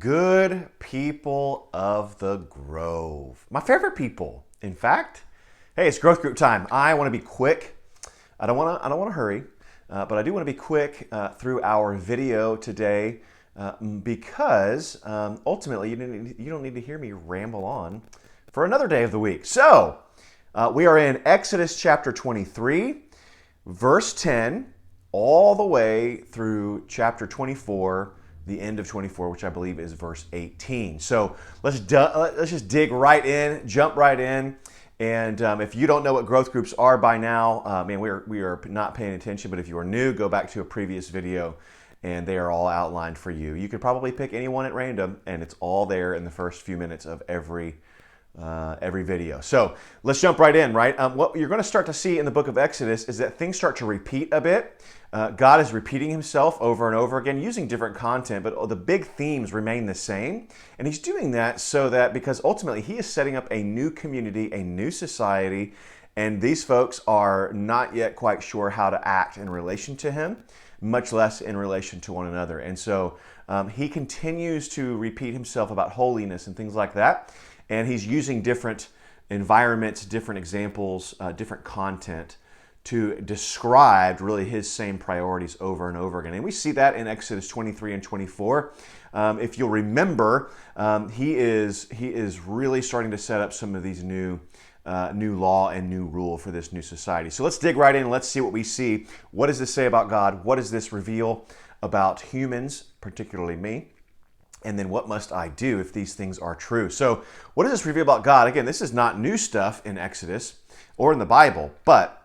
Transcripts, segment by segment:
Good people of the Grove. My favorite people, in fact. Hey, it's growth group time. I want to be quick. I don't want to hurry, but I do want to be quick through our video today because ultimately you don't need to hear me ramble on for another day of the week. So we are in Exodus chapter 23, verse 10, all the way through chapter 24. The end of 24, which I believe is verse 18. So let's just dig right in, jump right in. And if you don't know what growth groups are by now, man, we are not paying attention. But if you are new, go back to a previous video, and they are all outlined for you. You could probably pick any one at random, and it's all there in the first few minutes of every video. So let's jump right in, right? What you're going to start to see in the book of Exodus is that things start to repeat a bit. God is repeating himself over and over again using different content, but the big themes remain the same. And he's doing that so that because ultimately he is setting up a new community, a new society, and these folks are not yet quite sure how to act in relation to him, much less in relation to one another. And so he continues to repeat himself about holiness and things like that. And he's using different environments, different examples, different content to describe really his same priorities over and over again. And we see that in Exodus 23 and 24. If you'll remember, he is really starting to set up some of these new law and new rule for this new society. So let's dig right in. Let's see what we see. What does this say about God? What does this reveal about humans, particularly me? And then what must I do if these things are true? So what does this reveal about God? Again, this is not new stuff in Exodus or in the Bible, but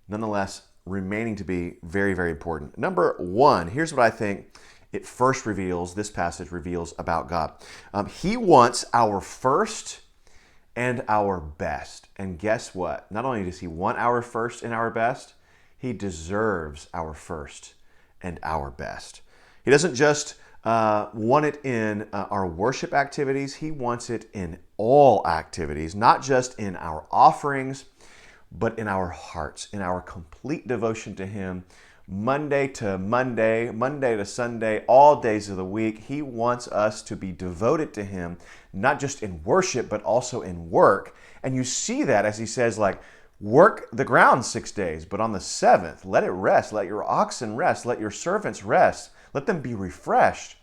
nonetheless remaining to be very, very important. Number one, here's what I think it first reveals, this passage reveals about God. He wants our first and our best. And guess what? Not only does he want our first and our best, he deserves our first and our best. He doesn't just want it in our worship activities. He wants it in all activities, not just in our offerings, but in our hearts, in our complete devotion to him, Monday to Monday, Monday to Sunday, all days of the week. He wants us to be devoted to him, not just in worship, but also in work. And you see that as he says, like, work the ground 6 days, but on the seventh, let it rest. Let your oxen rest. Let your servants rest. Let them be refreshed.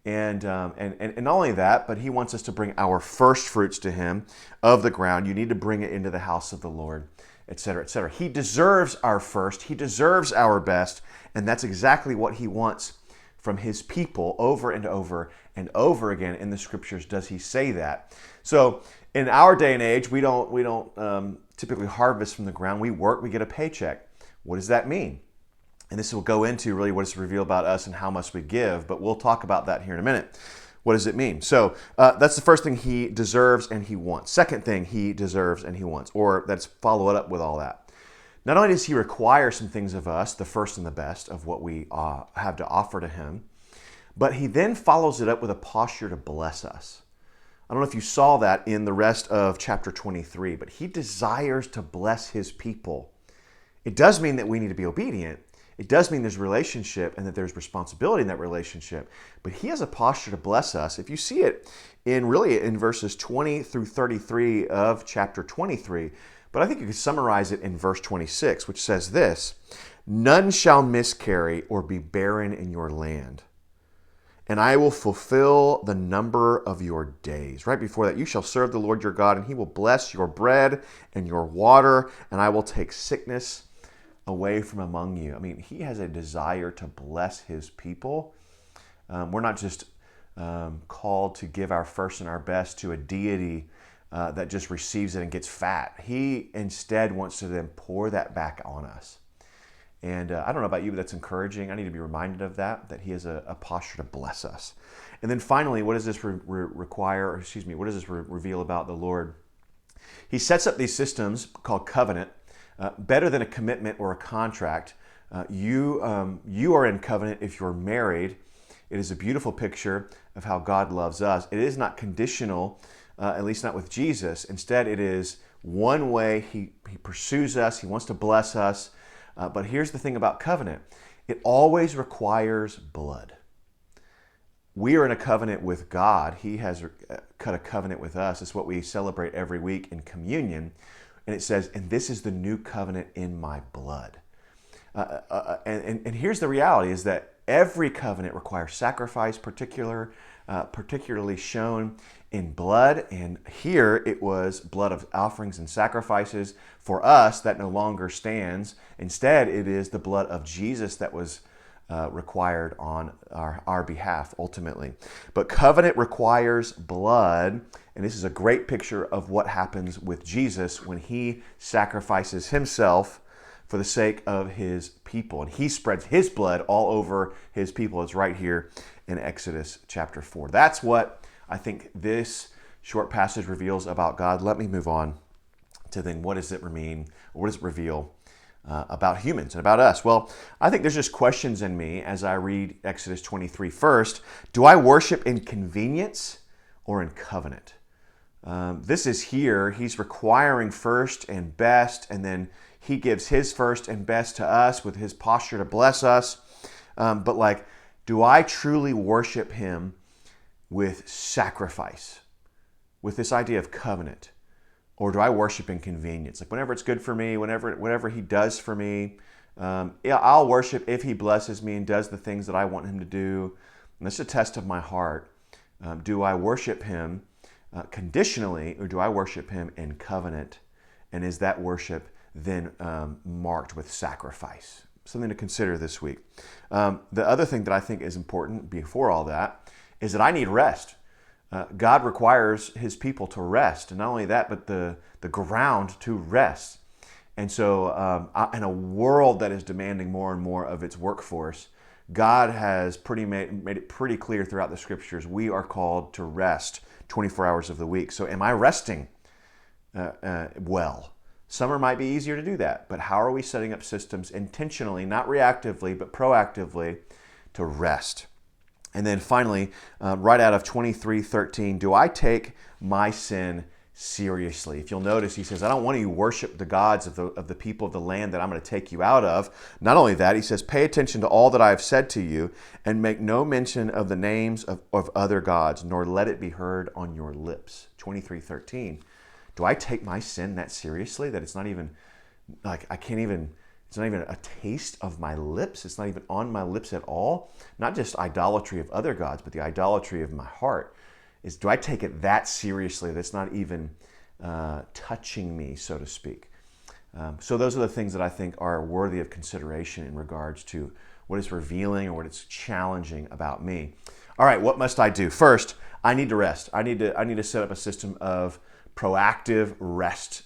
And not only that, but he wants us to bring our first fruits to him of the ground. You need to bring it into the house of the Lord, etc., etc. He deserves our first. He deserves our best. And that's exactly what he wants from his people over and over and over again in the scriptures. Does he say that? So in our day and age, we don't typically harvest from the ground. We work, we get a paycheck. What does that mean? And this will go into really what it's revealed about us and how much we give, but we'll talk about that here in a minute. What does it mean? So that's the first thing he deserves and he wants. Second thing he deserves and he wants, or that's followed up with all that. Not only does he require some things of us, the first and the best of what we have to offer to him, but he then follows it up with a posture to bless us. I don't know if you saw that in the rest of chapter 23, but he desires to bless his people. It does mean that we need to be obedient. It does mean there's relationship and that there's responsibility in that relationship, but he has a posture to bless us. If you see it in verses 20 through 33 of chapter 23, but I think you could summarize it in verse 26, which says this: "None shall miscarry or be barren in your land, and I will fulfill the number of your days." Right before that, "You shall serve the Lord your God, and he will bless your bread and your water, and I will take sickness away from among you." I mean, he has a desire to bless his people. We're not just called to give our first and our best to a deity that just receives it and gets fat. He instead wants to then pour that back on us. And I don't know about you, but that's encouraging. I need to be reminded of that he has a posture to bless us. And then finally, what does this what does this reveal about the Lord? He sets up these systems called covenant. Better than a commitment or a contract. You are in covenant if you're married. It is a beautiful picture of how God loves us. It is not conditional, at least not with Jesus. Instead, it is one way he pursues us. He wants to bless us. But here's the thing about covenant. It always requires blood. we are in a covenant with God. He has cut a covenant with us. It's what we celebrate every week in communion. And it says, and this is the new covenant in my blood. And here's the reality is that every covenant requires sacrifice, particularly shown in blood. And here it was blood of offerings and sacrifices. For us, that no longer stands. Instead, it is the blood of Jesus that was required on our behalf, ultimately. But covenant requires blood, and this is a great picture of what happens with Jesus when he sacrifices himself for the sake of his people. And he spreads his blood all over his people. It's right here in Exodus chapter 4. That's what I think this short passage reveals about God. Let me move on to then what does it mean, or what does it reveal about humans and about us? Well, I think there's just questions in me as I read Exodus 23 first. Do I worship in convenience or in covenant? This is here. He's requiring first and best, and then he gives his first and best to us with his posture to bless us. But do I truly worship him with sacrifice, with this idea of covenant? Or do I worship in convenience? Like whenever it's good for me, whatever he does for me, I'll worship if he blesses me and does the things that I want him to do. And that's a test of my heart. Do I worship him conditionally, or do I worship him in covenant? And is that worship then marked with sacrifice? Something to consider this week. The other thing that I think is important before all that is that I need rest. God requires his people to rest. And not only that, but the ground to rest. And so in a world that is demanding more and more of its workforce, God has made it pretty clear throughout the scriptures, we are called to rest 24 hours of the week. So am I resting well? Summer might be easier to do that, but how are we setting up systems intentionally, not reactively, but proactively to rest? And then finally, right out of 23:13, do I take my sin seriously? If you'll notice, he says, I don't want you to worship the gods of the people of the land that I'm going to take you out of. Not only that, he says, pay attention to all that I have said to you and make no mention of the names of other gods, nor let it be heard on your lips. 23:13. Do I take my sin that seriously? That it's not even, it's not even a taste of my lips. It's not even on my lips at all. Not just idolatry of other gods, but the idolatry of my heart. Do I take it that seriously that it's not even touching me, so to speak? So those are the things that I think are worthy of consideration in regards to what is revealing or what is challenging about me. All right, what must I do? First, I need to rest. I need to set up a system of proactive rest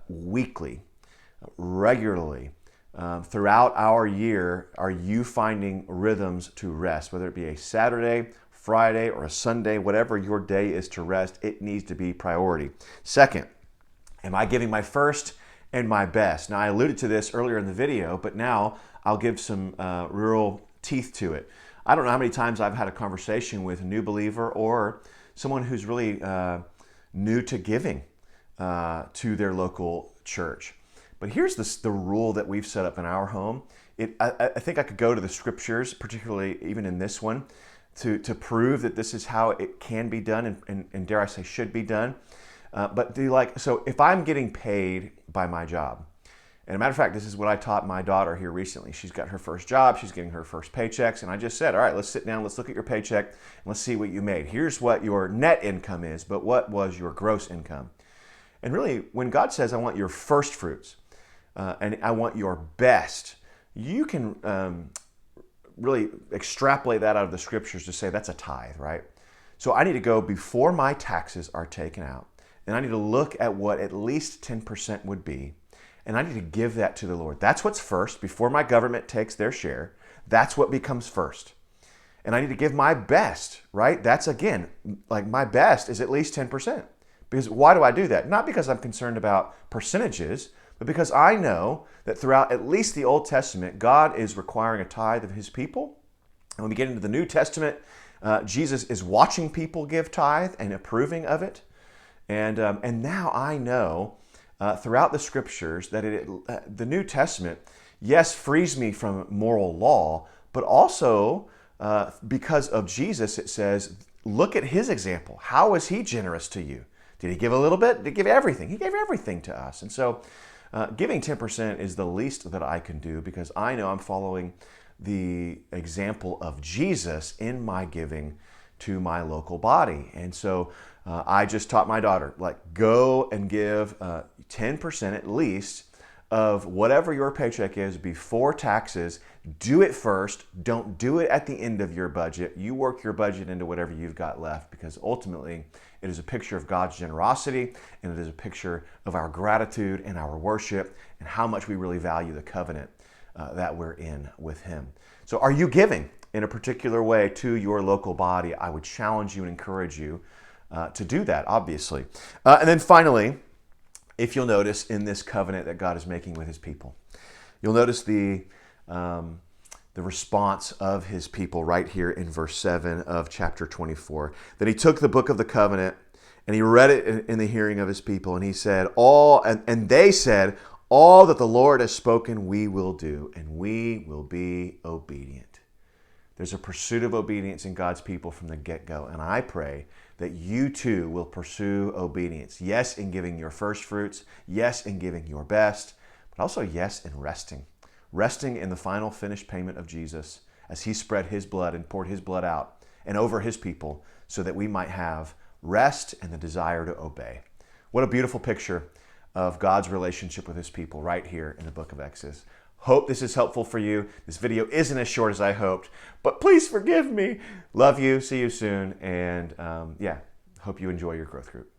weekly, regularly. Throughout our year, are you finding rhythms to rest? Whether it be a Saturday, Friday, or a Sunday, whatever your day is to rest, it needs to be priority. Second, am I giving my first and my best? Now, I alluded to this earlier in the video, but now I'll give some real teeth to it. I don't know how many times I've had a conversation with a new believer or someone who's really new to giving to their local church. But here's the rule that we've set up in our home. I think I could go to the scriptures, particularly even in this one, to prove that this is how it can be done and dare I say should be done. So if I'm getting paid by my job, and a matter of fact, this is what I taught my daughter here recently. She's got her first job, she's getting her first paychecks, and I just said, all right, let's sit down, let's look at your paycheck, and let's see what you made. Here's what your net income is, but what was your gross income? And really, when God says, I want your first fruits, and I want your best, you can really extrapolate that out of the scriptures to say that's a tithe, right? So I need to go before my taxes are taken out, and I need to look at what at least 10% would be, and I need to give that to the Lord. That's what's first. Before my government takes their share, that's what becomes first. And I need to give my best, right? That's, again, like my best is at least 10%. Because why do I do that? Not because I'm concerned about percentages, but because I know that throughout at least the Old Testament, God is requiring a tithe of his people. And when we get into the New Testament, Jesus is watching people give tithe and approving of it. And now I know throughout the scriptures that the New Testament, yes, frees me from moral law, but also because of Jesus, it says, look at his example. How was he generous to you? Did he give a little bit? Did he give everything? He gave everything to us. And so giving 10% is the least that I can do because I know I'm following the example of Jesus in my giving to my local body. And so I just taught my daughter, like, go and give 10% at least of whatever your paycheck is before taxes. Do it first. Don't do it at the end of your budget. You work your budget into whatever you've got left, because ultimately it is a picture of God's generosity, and it is a picture of our gratitude and our worship and how much we really value the covenant that we're in with him. So are you giving in a particular way to your local body? I would challenge you and encourage you to do that, obviously. And then finally, if you'll notice in this covenant that God is making with his people, you'll notice the response of his people right here in verse 7 of chapter 24. That he took the book of the covenant and he read it in the hearing of his people, and he said, and they said, all that the Lord has spoken we will do, and we will be obedient. There's a pursuit of obedience in God's people from the get-go, and I pray that you too will pursue obedience. Yes, in giving your first fruits. Yes, in giving your best. But also yes, in resting. Resting in the final finished payment of Jesus as he spread his blood and poured his blood out and over his people so that we might have rest and the desire to obey. What a beautiful picture of God's relationship with his people right here in the book of Exodus. Hope this is helpful for you. This video isn't as short as I hoped, but please forgive me. Love you. See you soon. And hope you enjoy your growth group.